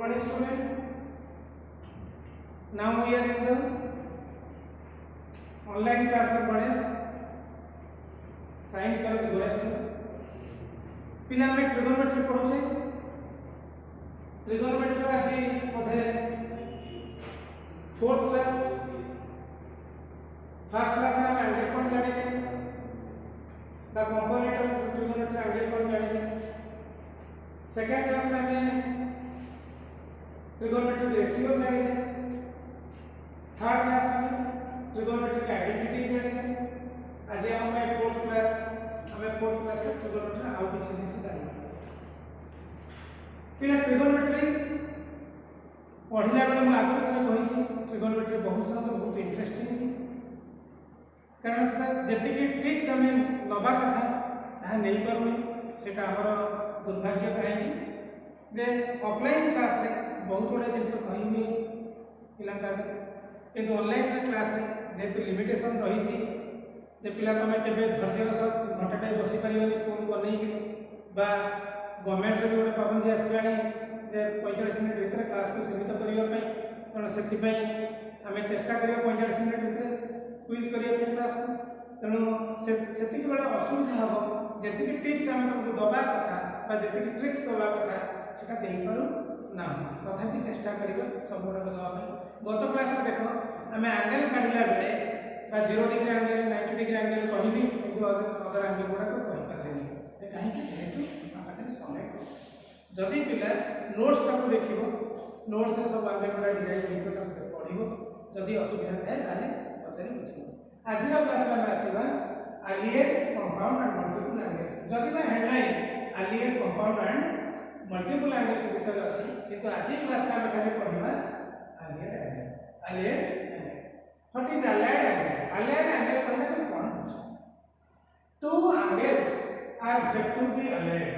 morning students. Now we are in the online class of Ganesh Science College Gorakhpur. पिला में trigonometry पढ़ुचे. Trigonometry आज बोधे 4th class first class में angle कोण जानिले the component of trigonometry angle कोण जानिले. सेकंड क्लास में ट्रिगोनोमेट्रिक रेशियो जानिले. थर्ड क्लास में ट्रिगोनोमेट्रिक आइडेंटिटी जानिले. आज हम फोर्थ क्लास ट्रिगोनोमेट्री आउ किसी जिनिस जानिले. पिला ट्रिगोनोमेट्री पढ़िला बेले मैं आगे थोड़ा कही ट्रिगोनोमेट्री बहुत सहज बहुत इंटरेस्टिंग कारण से जति टिप्स आम नवा कथा ताहा नहीं पारुनी सेटा हमर दुर्भाग्य कहीं जे ऑफलाइन क्लास रे बहुत गुड़ा जिन कही हुए पिला किंतु ऑनलाइन क्लास रे जेतु लिमिटेशन रही जे पिला तुम केबे धैर्यर सह घंटाटे बसी पारिबनी फोन को नहीं बा गवर्नमेंट रे गोटे पाबंदी आसलानी जे 45 मिनिट भीतर क्लास को सीमित करियो पई कारण सेति पई हमें चेष्टा करियो 45 मिनिट भीतर क्विज करियो पे क्लास को तेणु सेति बेला असुविधा हबो जेति टिप्स हम तुमको दबा कथा बा जेति ट्रिक्स दबा कथा सेटा देई पारु ना तथापि चेष्टा करियो सब गुडा दबा पई. गत क्लास में देखो हमें एंगल काढिला बेले बा 0 डिग्री एंगल 90 डिग्री एंगल कहबी किंतु अदर एंगल गुडा को कहि पारलेनी जे काहे कि जेतु पाखरे समय जदि पिला नोट्स टाको देखिबो नोट्स रे सब एंगल गुडा डिजाइन हेतो ताको पढिबो जदि असुविधा थाए ताले पछारे बुझिबो. आज क्लास में आसीबा allied compound and multiple angles. जदि मैं headline allied compound and multiple angles विषय अछि किंतु आज क्लास में हम खाली पढिबा allied angle. allied angle what is allied angle? allied angle कहले हम कोन बुझो. two angles are said to be allied.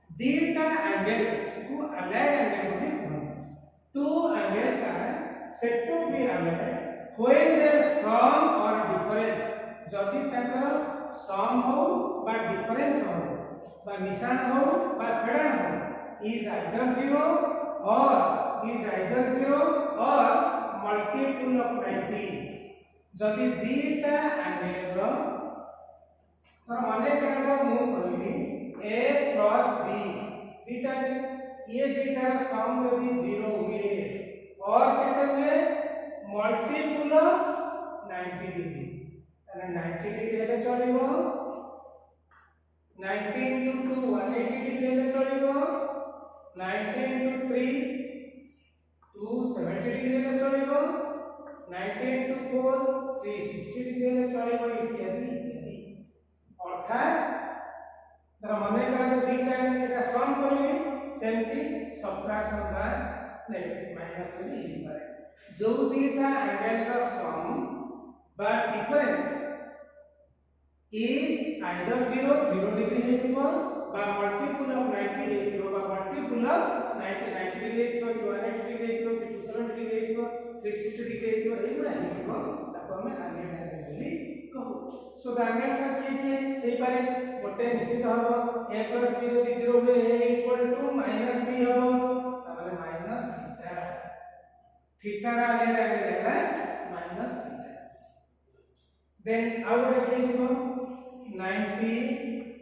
Theta angle को allied angle बोली कहन. two angles are said to be allied when their sum or difference जदि ताकर सम हो बा difference हो बा मिसान हो बा फेडन हो is either 0 or multiple of 90. जदि दीटा एंगल रो तर माने करा जा मु कहली a plus b दीटा ये दीटा सम जदि 0 हुए और केते हुए मल्टीपल ऑफ 90 डिग्री 90 डिग्री हेले चलिबो 90 into 2 180 डिग्री हेले चलिबो 90 into 3 270 डिग्री हेले चलिबो 90 into 4 360 डिग्री हेले चलिबो इत्यादि इत्यादि. अर्थात तर माने करा जो दीटा एटा सम करिली सेमती सबट्रैक्शन बा नेगेटिव माइनस करी ही पारे. जो दीटा एंगल का सम but difference is either 0 degree हेतिबो बा multiple of 90 हेतिबो बा multiple of 90 degree हेतिबो कि 180 degree हेतिबो कि 270 degree हेतिबो 360 degree हेतिबो एगुडा हेतिबो ताको हम allied angle बोली कहू. सो द एंगल्स आर के हे पारे गोटे निश्चित हबो a plus b जदि 0 हुए a equal to minus b हबो ताले minus थीटा थीटा रा allied angle है minus theta. then out of it 90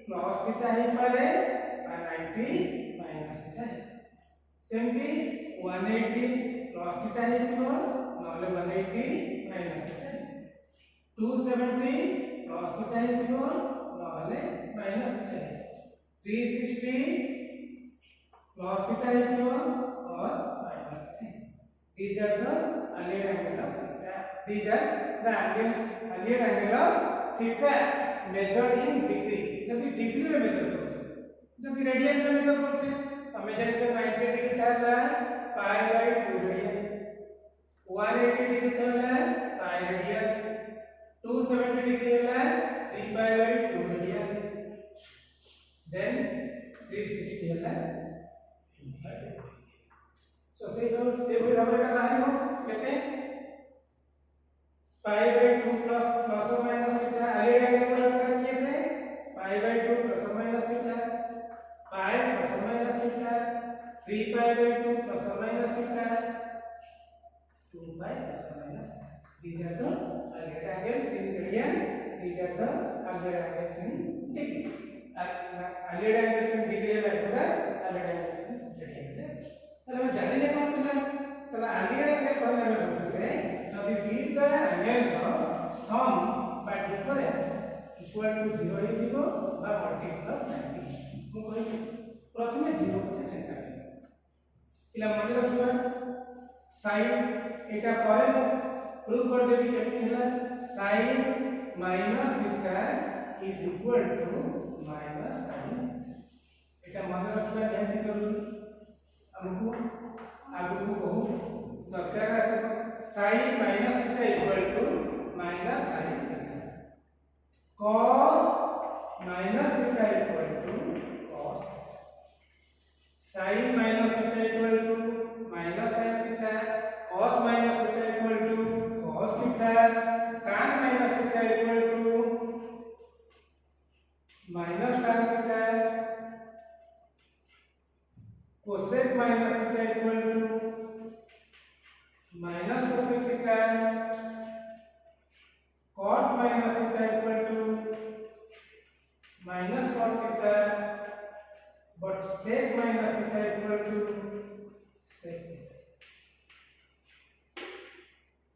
plus theta ही पारे और 90 minus theta है. सेमती 180 plus theta ही थी नॉले 180 minus theta है. 270 plus theta ही थी नॉले minus theta है. 360 plus theta ही थी और minus theta है. These are the allied angle of theta. These are the allied angle of theta measured in degree. जदि डिग्री में मेजर करछे जदि रेडियन में मेजर करछे त मेजर छ 90 डिग्री थाला पाई बाय 2 रेडियन 180 डिग्री थाला पाई रेडियन 270 डिग्री हैला 3 पाई बाय 2 रेडियन देन 360 हैला सो से कोई रबरटा बाहर हो कहते हैं पाई बाय 2 प्लस और माइनस थीटा allied angle को रखकर कैसे पाई बाय 2 प्लस और माइनस थीटा पाई प्लस और minus theta 3 pi by 2 plus or minus theta, 2 pi plus or minus. These are the earlier angles in radian. These are the earlier angles in degree. Earlier angles in degree है पूरा earlier angles in radian. तो हम जाने कौन पिला तो earlier angles कौन हमें बोलते हैं जब बीटा angle का sum by difference equal to 0 ହେଇଯିବ ବା multiple of 90 ମୁଁ କହିବି प्रथमे 0 को चिंता करिए पिला मन रखिबा sin एटा पर प्रूव कर देबी केमि हैला sin minus theta is equal to minus sin एटा मन रखिबा केमि जरूरी हमको आगु को कहू दरकार है sin minus theta equal to minus sin theta, cos minus theta equal to cos theta, sin minus theta equal to minus sin theta, cos minus theta equal to cos theta, tan minus theta equal to minus tan theta, cosec minus theta equal to minus cosec theta, cot minus theta equal to minus cot theta, but sec minus theta equal to sec theta.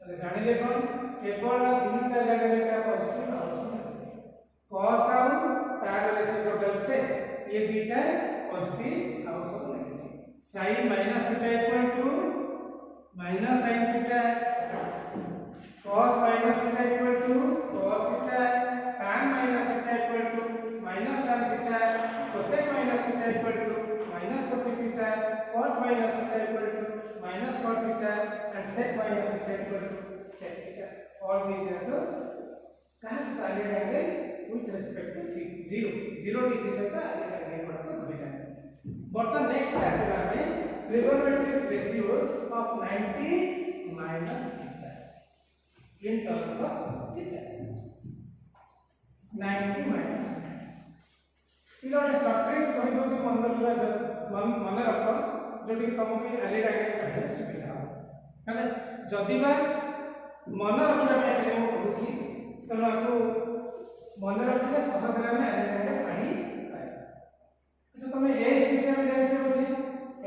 तो जाने ले कौन केवल तीनटा जगह रे क्या positive house cos आउ तार रेसिप्रोकल से ये beta positive house of negative sin minus theta equal to minus sin theta, cos minus theta equal to cos theta, tan minus theta equal to minus tan theta, cosec minus theta equal to minus cosec theta, cot minus theta equal to minus cot theta, and sec minus theta equal to sec theta. All these are the cast valid angle with respect to 0 degree से का angle बढ़ता बढ़ेगा. बर्तन next आसेगा में trigonometric ratios of 90 minus theta in terms of theta. 90 minus इन्होंने short tricks कहि दो जे मन रख जोटी तुमको एलिड एंगल काढे सुविधा हो माने जदी बा मन रखिया में एलिड को कहूची तो आपको मन रखिले सहज रे में एलिड एंगल काढी पाए. अच्छा तुम एस टी से में जाने बोली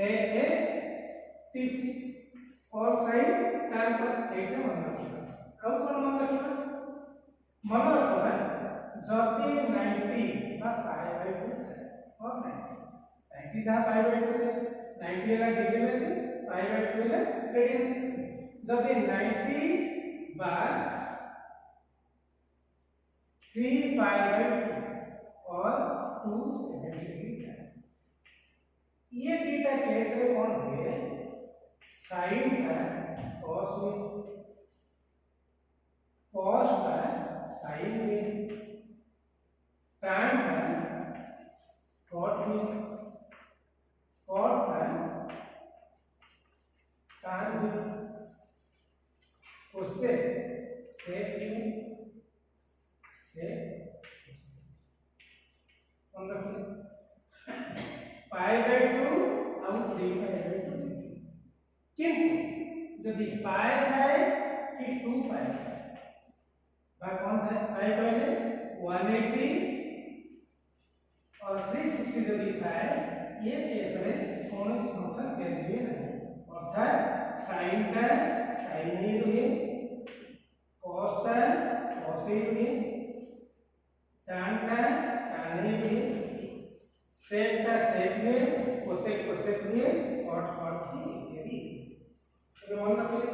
एस टी सी और साइन tan plus 8 मन रखिबा अब कोन मन रखिबा मन रखिबा जति 90 बा पाई बाय 2 है और 90 जहां पाई बाय 2 से 90 है डिग्री में से पाई बाय 2 है रेडियन जति 90 बा 3 पाई बाय 2 और 270 डिग्री है. ये थीटा केस रे कौन हुए sin का cos हुए cos का sin हुए tan का cot हुए cot का tan हुए उससे sec हुए sec कौन रखिए पाई बाय 2 और 3 पाई बाय 2 किंतु जदि पाई थाए कि 2 पाई बा कौन थाए पाई पहले 180 और 360 जदि थाए ये केस रे कौन सी फंक्शन चेंज हुए नहीं अर्थात sin टा sin ही हुए cos टा cos ही हुए tan टा tan ही हुए sec का sec में cosec cosec में cot cot की इत्यादि. तो मन रखिए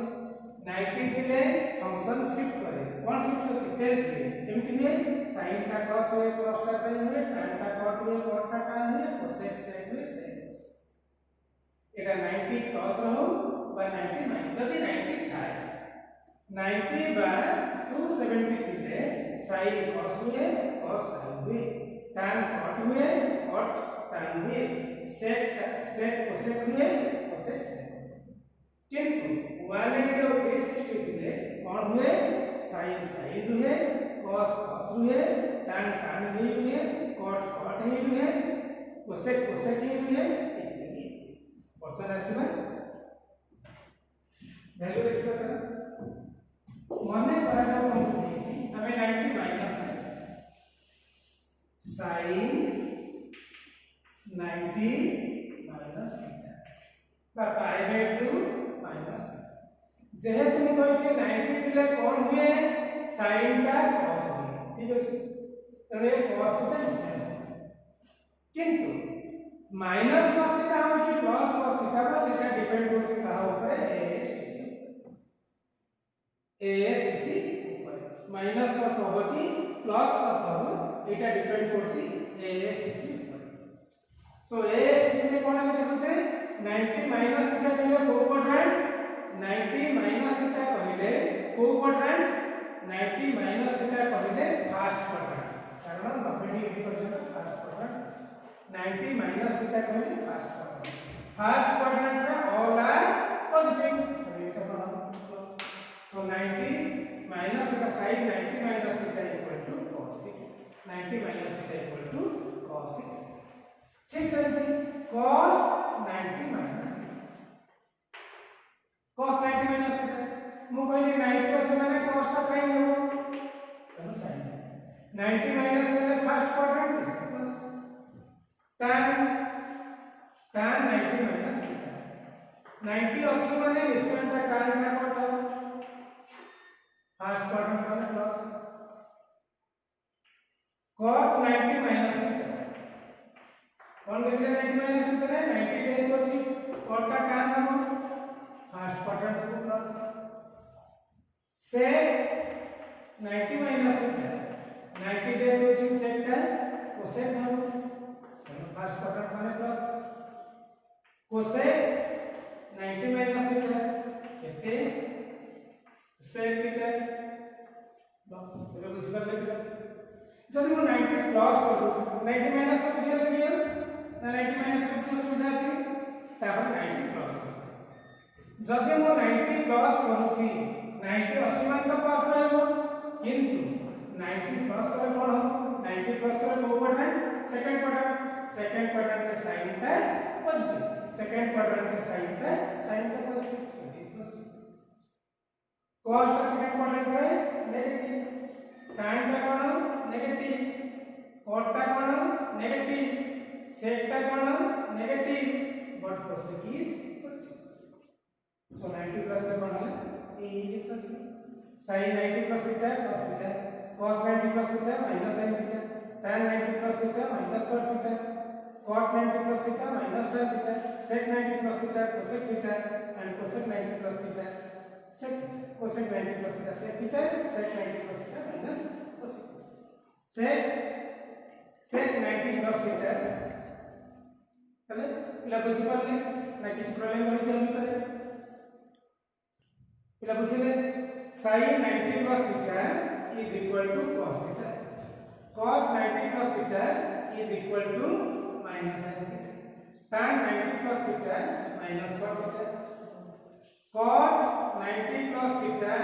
90 थिले फंक्शन शिफ्ट करे कौन शिफ्ट करे चेंज करे एमती है sin टा cos हुए cos टा sin हुए tan टा cot हुए cot टा tan हुए cosec sec हुए sec cosec एटा 90 प्लस रहो बा 90 माइनस जदी 90 थाए 90 बाय 270 थिले sin cos हुए cos sin हुए tan cot हुए cot tan हुए sec cosec हुए cosec sec किंतु 180 और 360 थिले कौन हुए sin sin हुए cos cos हुए tan tan हुए cot cot हुए cosec cosec हुए इत्यादि. बर्तन आसीबा वैल्यू देखिबा करा मने कराटा कोन देछि हमें 90 माइनस sin 90 माइनस थीटा बा पाई बाय 2 माइनस जेहेतु मु कहि 90 थिले कोन हुए sin टा cos हुए ठीक अछि तबे cos थीटा निश्चय किंतु माइनस cos थीटा हम कि प्लस cos थीटा बा सेटा डिपेंड करछि कहा ऊपर ASTC ऊपर माइनस cos होबो कि प्लस cos होबो एटा डिपेंड करछि ASTC ऊपर सो ASTC में कोन हम देखु छै 90 माइनस थीटा कहले को क्वाड्रेंट 90 माइनस थीटा कहले को क्वाड्रेंट 90 माइनस थीटा कहले फर्स्ट क्वाड्रेंट कारण 90 डिग्री पर्यंत फर्स्ट क्वाड्रेंट 90 माइनस थीटा कहले फर्स्ट क्वाड्रेंट रे ऑल आर पॉजिटिव एटा कोन plus so 90 minus theta side 90 minus theta equal to cos theta 90 minus theta equal to cos theta ठीक sir cos 90 minus cos 90 minus theta मु कहली 90 अछि माने cos टा sin हो तनो sin 90 माइनस ले first quadrant is plus tan 90 minus theta 90 अछि माने निश्चय tan का कोट फर्स्ट क्वाड्रेंट माने प्लस cos 90 माइनस थीटा कौन लिखले 90 माइनस थीटा 90 जेहेतु अछि cos टा tan हम फर्स्ट क्वाड्रेंट को प्लस से 90 माइनस थीटा 90 जेहेतु अछि sec tan cosec हम फर्स्ट क्वाड्रेंट माने प्लस cosec 90 माइनस थीटा केते sec थीटा बस एबे बुझ कर लेबे जदि मो 90 प्लस कर दउ 90 माइनस कर दिया क्लियर ना 90 माइनस कर कुछ सुविधा अछि तापर 90 प्लस जदि मो 90 प्लस करूची 90 अछि मान तो प्लस रहबो किंतु 90 प्लस करे कोन 90 प्लस करे को क्वाड्रेंट सेकंड क्वाड्रेंट के sin टा पॉजिटिव सेकंड क्वाड्रेंट के sin टा पॉजिटिव cos टा सेकंड क्वाड्रेंट रे नेगेटिव tan टा कोन नेगेटिव cot टा कोन नेगेटिव sec टा कोन negative but cosec is positive so 90 plus में कोन है ए is sin 90 plus theta cos 90 plus theta minus sin theta tan 90 plus theta minus cot theta cot 90 plus theta minus tan theta sec 90 plus theta cosec theta and cosec 90 plus theta sec cosec 90 plus theta sec theta sec 90 plus theta minus cosec sec 90 plus theta चले पिला बुझि परले ना किसी problem होई जल्दी करे पिला बुझिले sin 90 plus theta is equal to cos theta cos 90 plus theta is equal to minus sin theta tan 90 plus theta minus cot theta cot 90 plus theta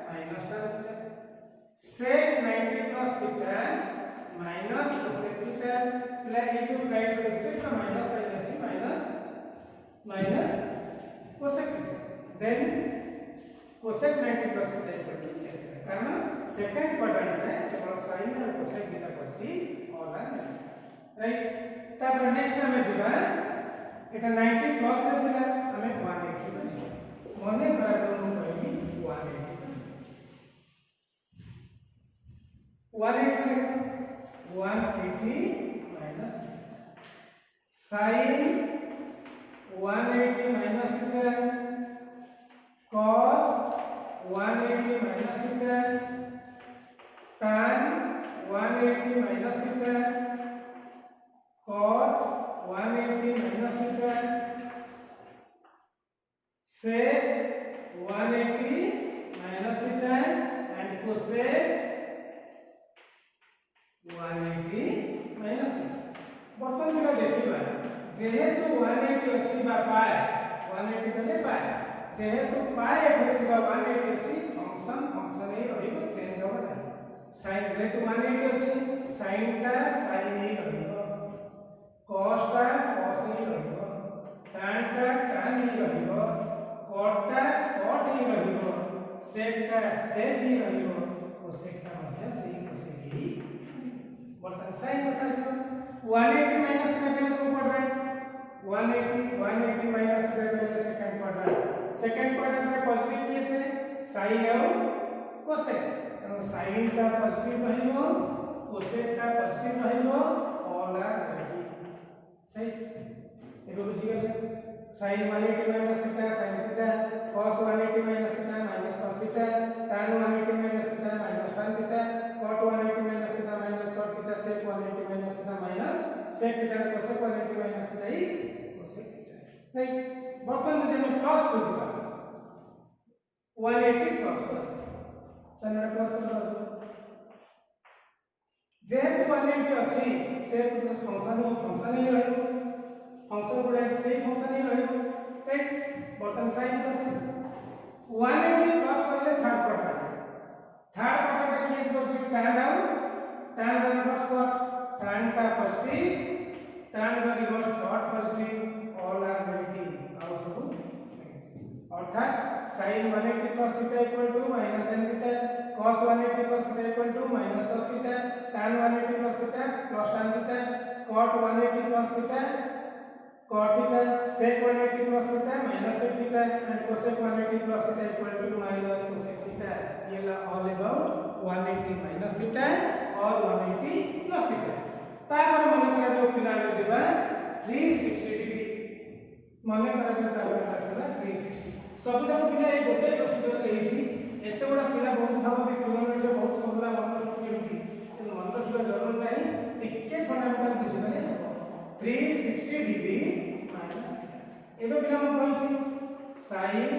minus tan theta sec 90 plus theta minus cosec theta plus ये जो slide पे लिखते हैं minus sign अछि minus cosec theta then cosec 90 plus theta equal to sec कारण second quadrant रे केवल sin और cosec theta positive all are negative right तब नेक्स्ट हमें जिबा एटा 90 प्लस रे थिला हमें 180 बजिबा मने करा तो हम कहबी 180 minus sin 180 minus theta cos 180 minus theta tan 180 minus theta cot 180 minus theta sec 180 minus theta and cosec 180 minus theta बर्तन बिना देखिबा जेहेतु 180 अछि बा पाए 180 बले पाए जेहेतु पाए एठी अछि बा 180 अछि फंक्शन ही रहिबो चेंज होबा नाही sin जेहेतु 180 अछि sin टा sin ही रहिबो cos टा cos ही रहिबो tan टा tan ही रहिबो cot टा cot ही रहिबो sec टा sec ही रहिबो cosec टा ମଧ୍ୟ सेही cosec ही बर्तन sin कथा से 180 माइनस में पहले को क्वाड्रेंट 180 माइनस में पहले सेकंड क्वाड्रेंट में पॉजिटिव केस है sin और cosec तो sin टा पॉजिटिव रहिबो cosec टा पॉजिटिव रहिबो ऑल आर नेगेटिव राइट एबे बुझि गेले sin 180 minus theta sin theta cos 180 minus theta minus cos theta tan 180 minus theta minus tan theta cot 180 minus theta minus cot theta sec 180 minus theta minus sec theta cosec 180 minus theta is cosec theta right बर्तन जदि हम plus बुझिबा 180 plus cos चलना plus कर जेहेतु 180 अछि से function ही रहिबो फंक्शन गुडा सेम फंक्शन ही रहिबो राइट बर्तन साइन कस 180 प्लस कहले third quadrant case positive tan आउट tan by reverse cot tan टा positive tan by reverse cot positive all are negative आउ सब अर्थात sin 180 plus theta equal to minus sin theta cos 180 plus theta equal to minus cos theta tan 180 plus theta plus tan theta cot 180 plus theta cot theta sec 180 plus theta minus sec theta and cosec 180 plus theta equal to minus cosec theta ये ला all about 180 minus theta और 180 plus theta तापर मन करा जो पिला रे जेबा 360 degree मन करा जो तापर आसला 360 सब जन पिला ए गोटे प्रोसीजर लेछि एते बडा पिला बहुत भाबे किलोमीटर बहुत समला मन रखिबी तो मन रखिबा जरूर नाही टिके फंडामेंटल बुझिबे 360 डिग्री माइनस एबे पिला हम कहिछि sin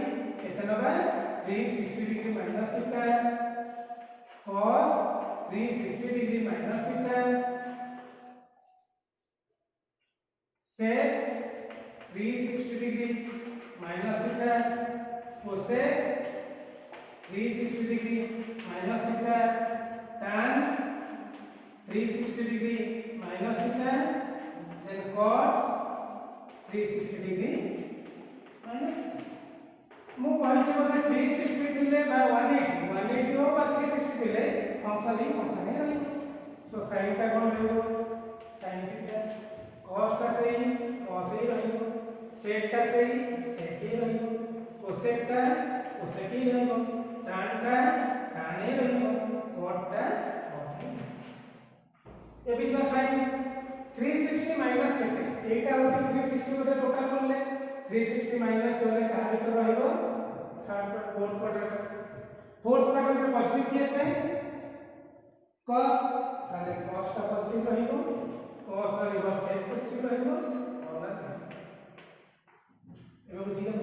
केते नबा 360 degree minus theta cos 360 degree minus theta sec 360 degree minus theta cosec 360 degree minus theta tan 360 degree minus theta then cot 360 degree minus मु कहि छै 360 दिले बा 180 हो बा 360 दिले फंक्शन ही रही सो sin टा कोन रहइबो sin थीटा cos टा सही cos ही रहइबो sec टा सही sec ही रहइबो cosec टा cosec ही रहइबो tan टा tan ही रहइबो cot टा cot ही ए बीच में sin 360 माइनस केते एटा होचे 360 मध्ये टोटल करले 360 माइनस करले कहा भीतर रहइबो थर्ड फोर्थ क्वाड्रेंट में पॉजिटिव केस है cos ताले cos टा पॉजिटिव रहइबो cos रा रिवर्स sec पॉजिटिव रहइबो और एबे बुझि गेल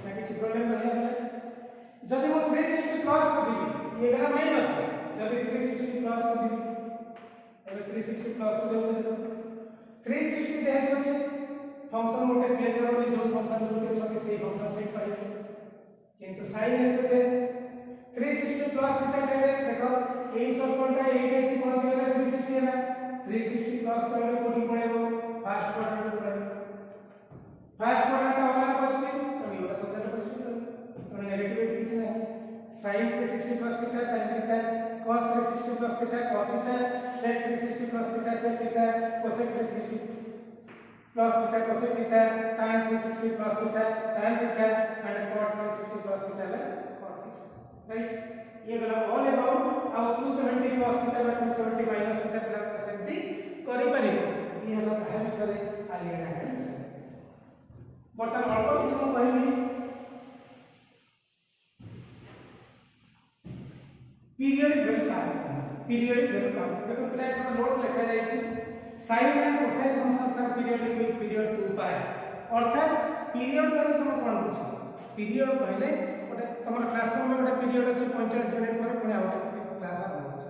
ना किछ प्रॉब्लम रहै हमरा जदि मो 360 प्लस को जिबी ये गला माइनस जदि 360 प्लस को जिबी एबे 360 प्लस को जाउ 360 जेहे होचे फंक्शन मोटे चेंज होनी जो फंक्शन जोटे छै से फंक्शन सेट पाइबो किंतु sin एस छै 360 प्लस थीटा पहले देखो ए सब कोनटा 80 पहुंच गेले 360 है 360 प्लस करले कोडी पड़ेबो फर्स्ट क्वाड्रेंट पड़ेबो फर्स्ट क्वाड्रेंट वाला पॉजिटिव तो ये वाला सब पॉजिटिव तो नेगेटिव किछ नहीं sin 360 plus theta sin theta cos 360 plus theta cos theta sec 360 plus theta sec theta cosec 360 plus theta cosec theta tan 360 plus theta tan theta and cot 360 plus theta la cot theta right ये वाला all about आउ 270 plus theta by 270 minus theta plus सेंटी करि परिबो ये हला काहे विषय आलिया है विषय बर्तमान अल्प किछ हम कहबी पीरियडिक वैल्यू का देखो पहले थोड़ा नोट लिखा जाय छै sin and cosine functions are periodic with period 2 pi अर्थात पीरियड कहले तुम कोन बुझ पीरियड कहले ओटे तमर क्लासरूम में ओटे पीरियड अछि 45 मिनिट पर पुनी आउट क्लास आरंभ होछ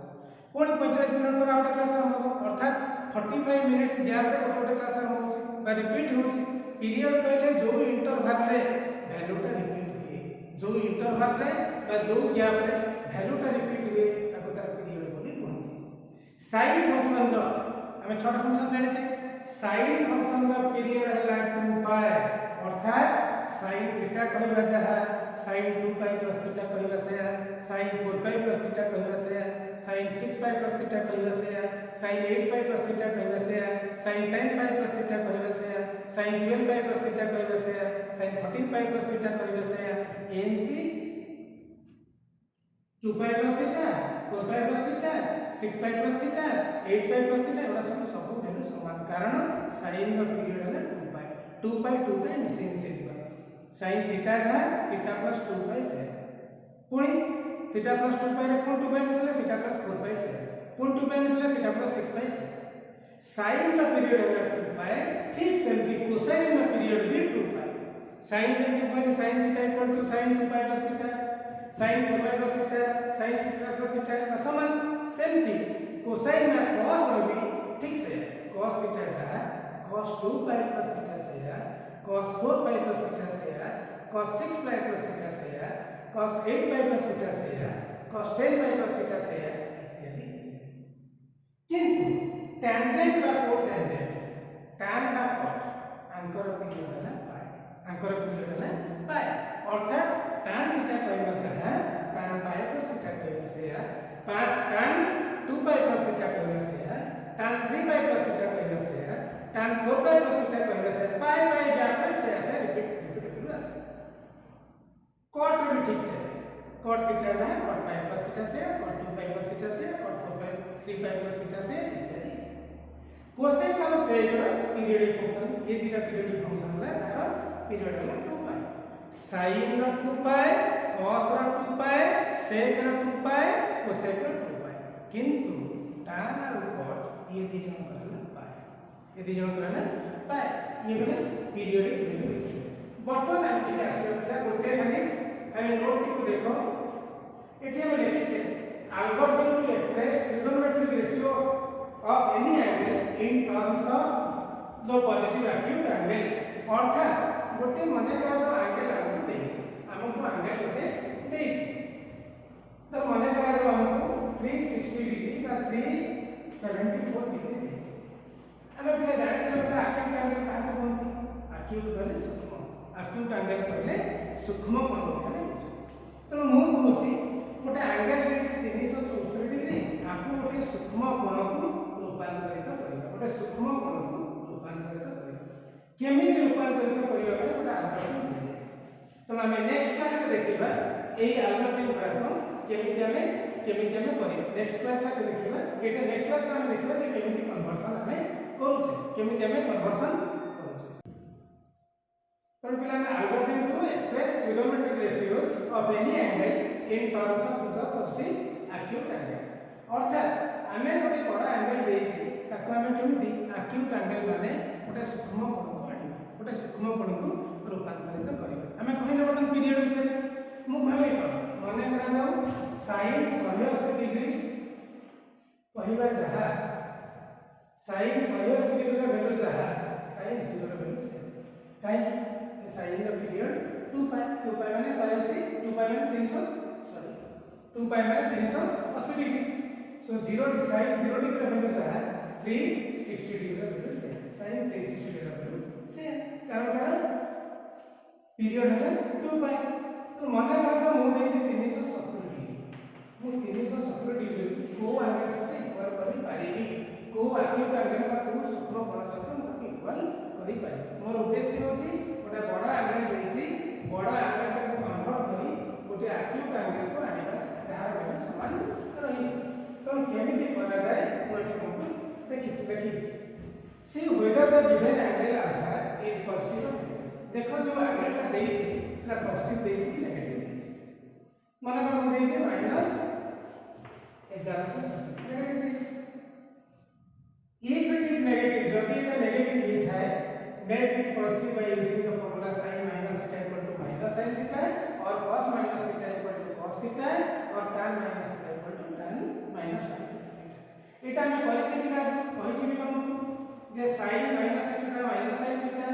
पुनी 45 मिनिट पर आउट क्लास आरंभ हो अर्थात 45 मिनिट्स गैप रे ओटे क्लास आरंभ होछ बा रिपीट होछ पीरियड कहले जो इंटरवल रे वैल्यूटा रिपीट हुए जो इंटरवल रे बा जो गैप रे वैल्यूटा रिपीट हुए ताको तार पीरियड बोली कहंती sin फंक्शन रो हमें छोटा फंक्शन जाने छे sin फंक्शन का पीरियड है 2 पाई अर्थात sin थीटा कहबा जहा sin 2 पाई प्लस थीटा कहबा से sin 4 पाई प्लस थीटा कहबा से sin 6 पाई प्लस थीटा कहबा से sin 8 पाई प्लस थीटा कहबा से sin 10 पाई प्लस थीटा कहबा से sin 12 पाई प्लस थीटा कहबा से sin 14 पाई प्लस थीटा कहबा से एंती 2 pi plus theta 4 pi plus theta 6 pi plus theta 8 पाई प्लस थीटा एटा सब वैल्यू समान कारण sin का पीरियड है 2 पाई मिसिंग से जीवा sin थीटा जा थीटा प्लस 2 पाई से पुणी थीटा प्लस 2 पाई रे पुणी 2 पाई मिसले थीटा प्लस 4 पाई से पुणी 2 पाई मिसले थीटा प्लस 6 पाई से sin का पीरियड है 2 पाई ठीक सेमती कोसाइन का पीरियड भी 2 पाई sin जेमती कहली sin theta equal to sin 2 pi plus theta sin 4 pi plus theta sin 6 pi plus theta समान सेमती कोसाइन ना cos रो भी ठीक से cos थीटा जा cos 2 पाई प्लस थीटा से cos 4 पाई प्लस थीटा से cos 6 पाई प्लस थीटा से cos 8 पाई प्लस थीटा से cos 10 पाई प्लस थीटा से इत्यादि किंतु टेंजेंट का कोटेंजेंट tan का cot आंकर पीरियड है पाई आंकर पीरियड है पाई अर्थात tan थीटा कहबा चाहे tan पाई प्लस थीटा कहबा से tan 2 पाई प्लस थीटा कहबा से tan 3 पाई प्लस थीटा कहबा से tan 4 पाई प्लस थीटा कहबा से पाई गैप से ऐसे रिपीट होगा cot भी ठीक से cot थीटा है cot पाई प्लस थीटा से cot 2 पाई प्लस थीटा से cot 4 पाई 3 पाई प्लस थीटा से इत्यादि कोसेक और सेक पीरियडिक फंक्शन ये तीनटा पीरियडिक फंक्शन है तार पीरियड है 2 पाई sin रा 2 पाई cos रा 2 पाई sec रा 2 पाई cosec रा 2 पाई किंतु tan और cot ये दी जन करला पाई ये दी जन करला पाई ये बोले पीरियडिक वैल्यू बर्तमान हम ठीक आसीला गोटे खाली हम नोट को देखो एठी हम लिखिछे algorithm to express trigonometric ratio of any angle in terms of जो पॉजिटिव एक्यूट एंगल अर्थात गोटे मने करा जो एंगल हमको देछि हमको एंगल गोटे देछि तो मने करा जो हमको 360 डिग्री का 374 डिग्री देछि हमें पहले जानिथिले बता एक्यूट एंगल काहे बोलथि एक्यूट कहले सूक्ष्म एक्यूट एंगल कहले सूक्ष्म कोण कहले बुझ तो मु कहूची गोटे एंगल देछि 374 डिग्री आकु गोटे सूक्ष्म कोण को रूपांतरित करिबा गोटे सूक्ष्म कोण को रूपांतरित करिबा केमिति रूपांतरित करिबा गोटे एल्गोरिथम दिया तो हम नेक्स्ट क्लास में देखिबा एई एल्गोरिथम गुडाको केमिति हमें करिबा नेक्स्ट क्लास में देखिबा एटा नेक्स्ट क्लास में देखिबा जे केमिति कन्वर्जन हमें करूछे केमिति हमें कन्वर्जन करूछे तो पिलाने algorithm to express trigonometric ratios of any angle in terms of the positive acute angle अर्थात हमें गोटे बड़ा एंगल देछि ताको हमें केमिति एक्यूट एंगल माने गोटे सूक्ष्म कोण को आनिबा गोटे सूक्ष्म कोण को रूपांतरित करिबा हमें कहिले बर्तन पीरियड विषय मु कहले कोन मने करा जाऊ sin 180 डिग्री कहिबा जहा sin 180 डिग्री का वैल्यू जहा sin 0 का वैल्यू से काहे sin का पीरियड 2 पाई माने 180 2 पाई माने 300 सॉरी 2 पाई माने 380 डिग्री सो 0 sin 0 डिग्री का वैल्यू जहा 360 डिग्री का वैल्यू से sin 360 डिग्री का वैल्यू से कारण पीरियड है 2 पाई तो मने करा मु देछि 370 डिग्री मु 370 डिग्री को एंगल से इक्वल करि पारिबी को एक्यूट एंगल का को सूक्ष्म कोण से मु इक्वल करि पारिबी मोर उद्देश्य होछि गोटे बड़ा एंगल देछि बड़ा एंगल को कन्वर्ट करि गोटे एक्यूट एंगल को आनिबा जहार वैल्यू समान रही तो केमिति करा जाय मु एठी तुमको देखिछि see whether the given angle alpha is positive और नेगेटिव देखो जो एंगल का देछि सेटा पॉजिटिव देछि कि नेगेटिव देछि माने हम देछि माइनस 1170 नेगेटिव देछि if it is negative जदि एटा नेगेटिव ही थाए make it positive by using the formula sin minus theta equal to minus sin theta और cos minus theta equal to cos theta और tan minus theta equal to tan minus tan theta एटा मैं कहिछि कि ना कहिछि कि तुमको जे sin minus theta minus sin theta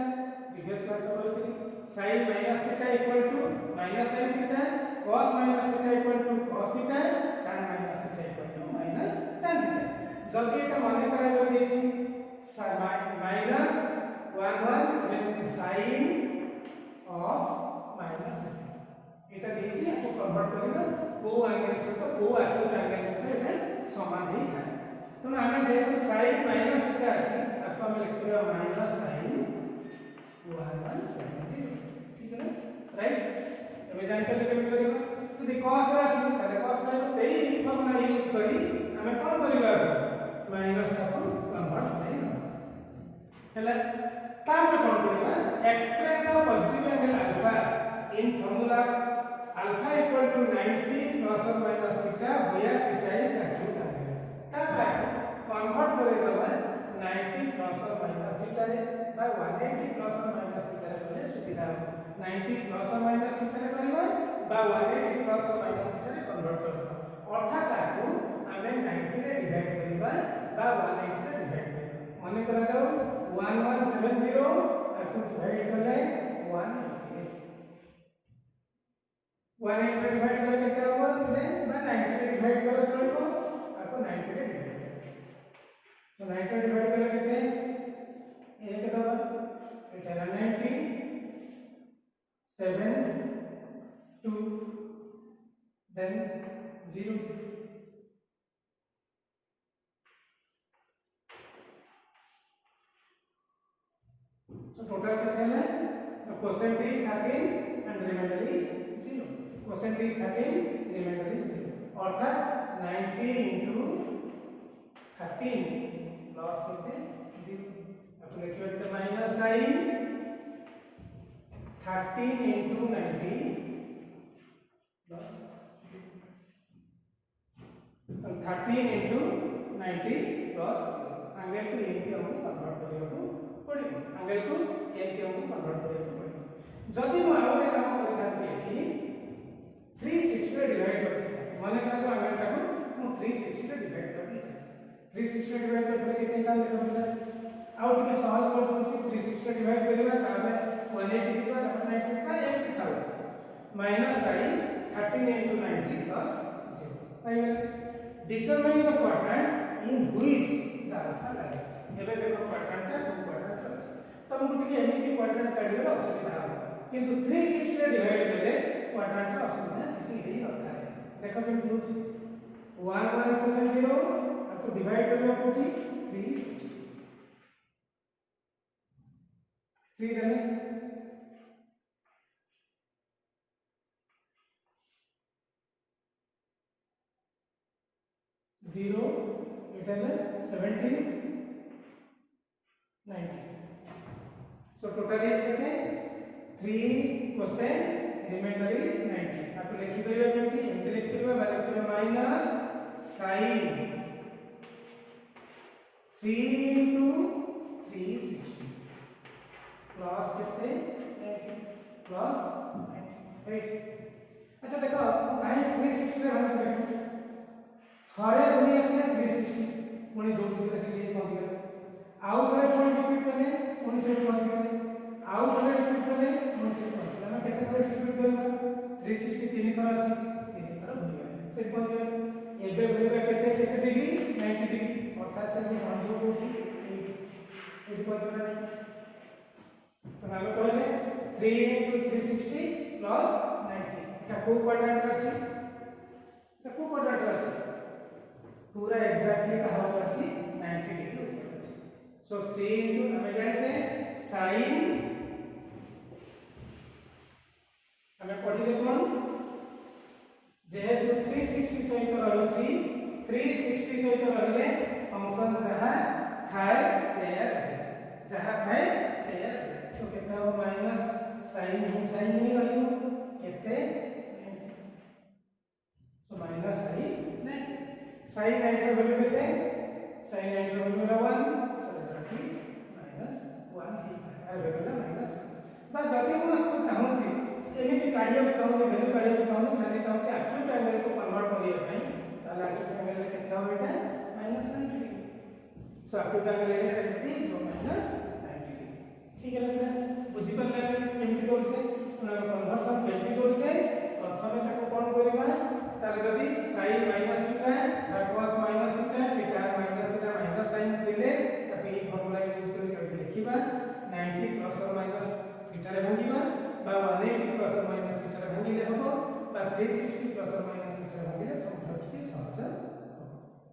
previous class में बोलथि sin minus theta equal to minus sin theta cos minus theta equal to cos theta tan minus theta equal to minus tan theta जदि एटा माने करा जो देछि minus 1170 sin of minus एटा देछि आपको convert करबा को एंगल सहित को एक्यूट एंगल सहित एटा समान ही थाए तो हमें जेहेतु sin माइनस थीटा अछि आपको हम लिखिबा माइनस sin 1170 ठीक है ना राइट एबे जान पे केमि करबा यदि cos अछि ताले cos को सही फॉर्मूला यूज करी हमें कोन करबा माइनस टा को कन्वर्ट करबा हैला तापर कोन करबा express the positive angle alpha in formula alpha equal to 90 plus और minus theta where theta is acute angle तापर कन्वर्ट करे दबा 90 प्लस और माइनस थीटा रे बा 180 प्लस और माइनस थीटा रे करे सुविधा 90 प्लस और माइनस थीटा रे करबा बा 180 प्लस और माइनस थीटा रे कन्वर्ट करबा अर्थात ताकू हमें 90 रे डिवाइड करबा बा 180 रे डिवाइड करबा माने करा जाऊ 1170 ताकू डिवाइड करले 180 180 रे डिवाइड करे केते होबो बोले बा 90 रे डिवाइड करो चलबो ताकू 90 रे डिवाइड तो 90 रे डिवाइड करे केते 1 दबा एटा 90 7 2 then 0 so total कितना है the quotient is 13 and remainder is 0 quotient is 13 remainder is 0 अर्थात 90 into 13 plus कितने 0 अब लिखिए कि minus sin 13 into 90 plus 13 into 90 plus angle को एमती हमको कन्वर्ट करियो पड़िबो एंगल को एमती हमको कन्वर्ट करियो पड़िबो जदि मु आउने काम करि थाती एठी 360 रे डिवाइड कर दी माने करा जो एंगल को मु 360 रे डिवाइड कर दी 360 रे डिवाइड करले केते काम देखो बिना आउ टिके सहज कर दूची 360 रे डिवाइड करबा तामे 180 दिबा तापर 90 दिबा एमती थाउ minus sin 13 into 90 plus 0 final determine the quadrant in which the alpha lies एबे देखो क्वाड्रेंट टा दो क्वाड्रेंट अछि त हमको टिके एमिति क्वाड्रेंट काढिबा असुविधा हो किंतु 360 रे डिवाइड करले क्वाड्रेंट रा असुविधा किछि हेई नथा देखो केमति होछि 1170 आपको डिवाइड करबा कोठी 360 3 देले 0 इटले 17 90 so total is कितने 3 cosine remainder is 90 आप लिखि परिबा केमति एमति लिखि परिबा बाले परिबा माइनस sin 3 into 360 प्लस कितने 90 प्लस 8 अच्छा देखो काहे 360 रे भाग देखो थरे दुनिया से 360 पुणी जो से लिए पहुंच गए आउ थरे पुणी रिपीट करले पुणी से पहुंच गए आउ थरे रिपीट करले पुणी से पहुंच गए हम केते थरे रिपीट करबा 360 तीन थर अछि तीन थर भूल गए से पहुंच गए एबे भूलबा केते केते डिग्री 90 डिग्री अर्थात से पहुंच गए कोठी 80 पहुंच गए तो हम कहले 3 into 360 plus 90 এটা को क्वाड्रेंट अछि এটা को क्वाड्रेंट अछि पूरा एग्जैक्टली कहा हुआ अछि 90 डिग्री ऊपर अछि सो 3 into हमें जाने से sin हमें पढ़ी देखोन जेहेतु 360 सहित रहउछि 360 सहित रहले फंक्शन जहां थाए शेयर जहां थाए शेयर सो केता हो माइनस sin ही रहियो केते so minus sin 90 sin 90 value केते sin 90 value 1 so result is -1 ही आ वैल्यू माइनस बा जदि हम आपको चाहूची एमिति काढिया को चाहू वैल्यू काढिया को चाहू खाली चाहूची एक्यूट एंगल को कन्वर्ट करिया पई ताला एक्यूट एंगल केते हो बेटा -90 डिग्री सो एक्यूट एंगल केते इज -90 डिग्री ठीक है बेटा बुझि पल्ला केमिति करछे कन्वर्सन केमिति करछे प्रथमे ताको कोन करिबा तार जदि sin माइनस थीटा और cos minus theta theta minus theta minus sin दिले तब ये फार्मूला 360 प्लस और माइनस थीटा भागिले सबठार टिके सहज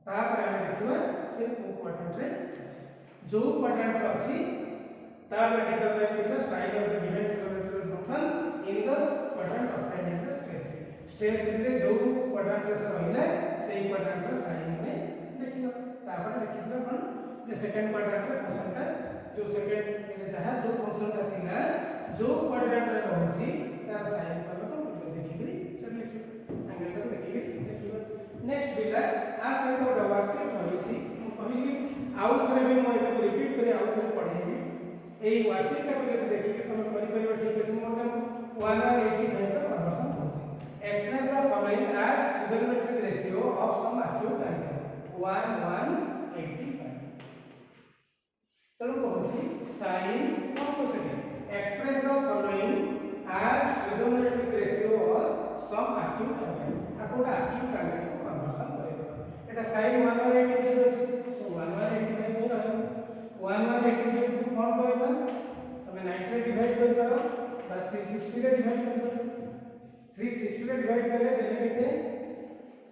तापर हम देखिबा से को क्वाड्रेंट रे अछि जो क्वाड्रेंट रे अछि तापर डिटरमाइन करबा sign of the given trigonometric function in the quadrant obtained in the step 3 रे जो क्वाड्रेंट रे से रहिले सेही क्वाड्रेंट रे साइन में देखिबा तापर लिखिबा कोन जे सेकंड क्वाड्रेंट रे फंक्शन का जो सेकंड जहां जो फंक्शन का थिला जो क्वाड्रेंट रे रहउची तार साइन पर देखिबी से लिखिबा एंगल को देखिबी लिखिबा नेक्स्ट बिला आ सहित गोटे वर्कशीट रही कहली आउ थे भी मुझे रिपीट कर आउ थे पढ़ेबी यही वर्कशीट को जब देखिए तुम कर ठीक अच्छे मोर 185 का कन्वर्जन होची express the following as trigonometric ratio of some acute angle 1185 तनु कहूची sin कोन को सके express the following as trigonometric ratio of some acute angle अकोडा एक्यूट एंगल को कन्वर्जन करे एटा sin 185 अछि सो 185 में रहै 185 को कोन करबा तमे 90 रे डिवाइड कर पारो बा 360 रे डिवाइड कर पारो 360 रे डिवाइड करे देले केते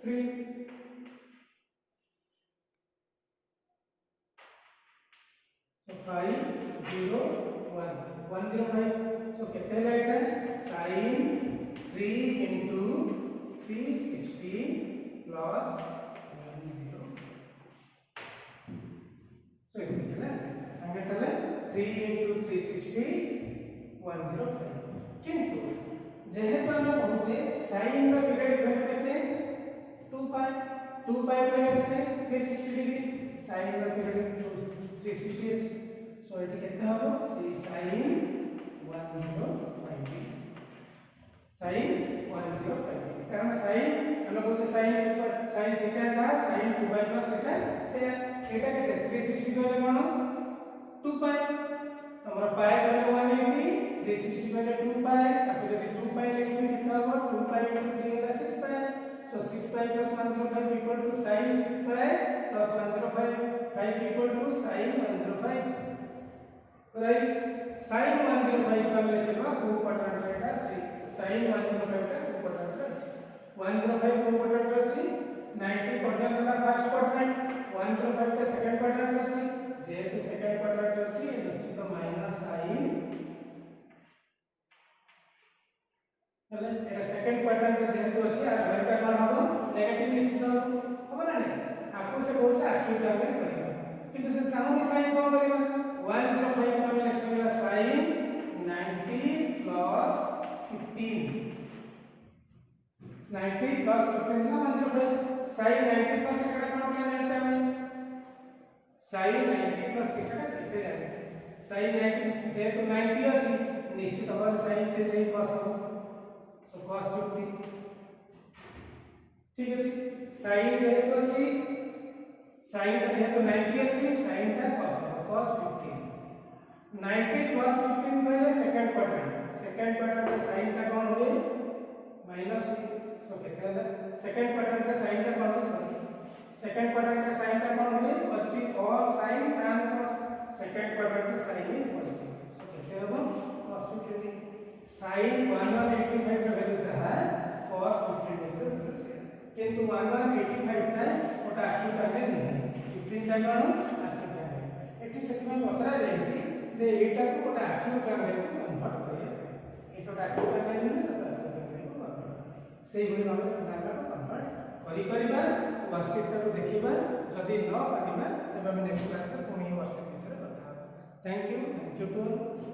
3 so 501 105 so केते रहेगा sin 3 into 360 plus 105 so इतने ना आगे चले 3 into 360 105 किंतु जेहेतु हम पहुंचे sin रो पीरियड वैल्यू केते 2 पाई केते 360 डिग्री sin रो पीरियड 360 सो एटी केते हबो से sin 105 sin 105 कारण sin हम कहूचे sin थीटा जा sin 2 पाई प्लस थीटा से एटा केते 360 कहले कोन 2 पाई हमरा पाई कहले 180 360 कहले 2 पाई अब जब 2 पाई लिखबे कितना होगा 2 पाई into 3 है 6 पाई so 6 pi plus 105 equal to sin 6 pi plus 105 5 equal to sin 105 right sin 105 का लिखबा को क्वाड्रेंट रेट अछि sin 105 का को क्वाड्रेंट अछि 105 को क्वाड्रेंट अछि 90 पर्सेंट का फर्स्ट क्वाड्रेंट 105 का सेकंड क्वाड्रेंट अछि जेहेतु सेकंड क्वाड्रेंट अछि निश्चित माइनस sin એટલે এটা সেকেন্ড কোয়াড্রেন্ট যেহেতু আছে আর ভ্যালুটা কোন হবে নেগেটিভ নিশ্চিত হবে না आपको से बहुत एक्यूट एंगल करिबा किंतु से चाहूनी sin कोन करिबा 105 को हम लिखिबा sin 90 plus 15 90 plus 15 ना 105 sin 90 plus केटा कोन ले जाने चाहिए sin 90 plus केटा केते जाने sin 90 जेहेतु 90 अछि निश्चित भाव sin से नहीं cos हो so cos 50 ठीक अछि sin जेहेतु अछि sin ता जेहेतु 90 अछि sin ता cos 50 90 plus 15 कहले सेकंड क्वाड्रेंट का sin ता कोन होए माइनस सो केते होला सेकंड क्वाड्रेंट का sin ता कोन होए सेकंड क्वाड्रेंट का sin ता कोन होए पॉजिटिव और sin tan cos second quadrant का sin इज पॉजिटिव सो केते होबो cos 50 sin 1185 का वैल्यू है cos 50 का वैल्यू से किंतु 1185 था ओटा एक्यूट एंगल नहीं 15 टा कोन एक्यूट एंगल एठी सेकंड पचरा जायछि जे एटा को ओटा एक्यूट एंगल को कन्वर्ट करिया एटा एक्यूट एंगल नहीं तो एक्यूट एंगल को कन्वर्ट सेही भली भाबे एंगल को कन्वर्ट करि परिबा वर्कशीट को देखिबा जदि न परिबा तबे हम नेक्स्ट क्लास रे पुनी वर्कशीट विषय बता थैंक यू टू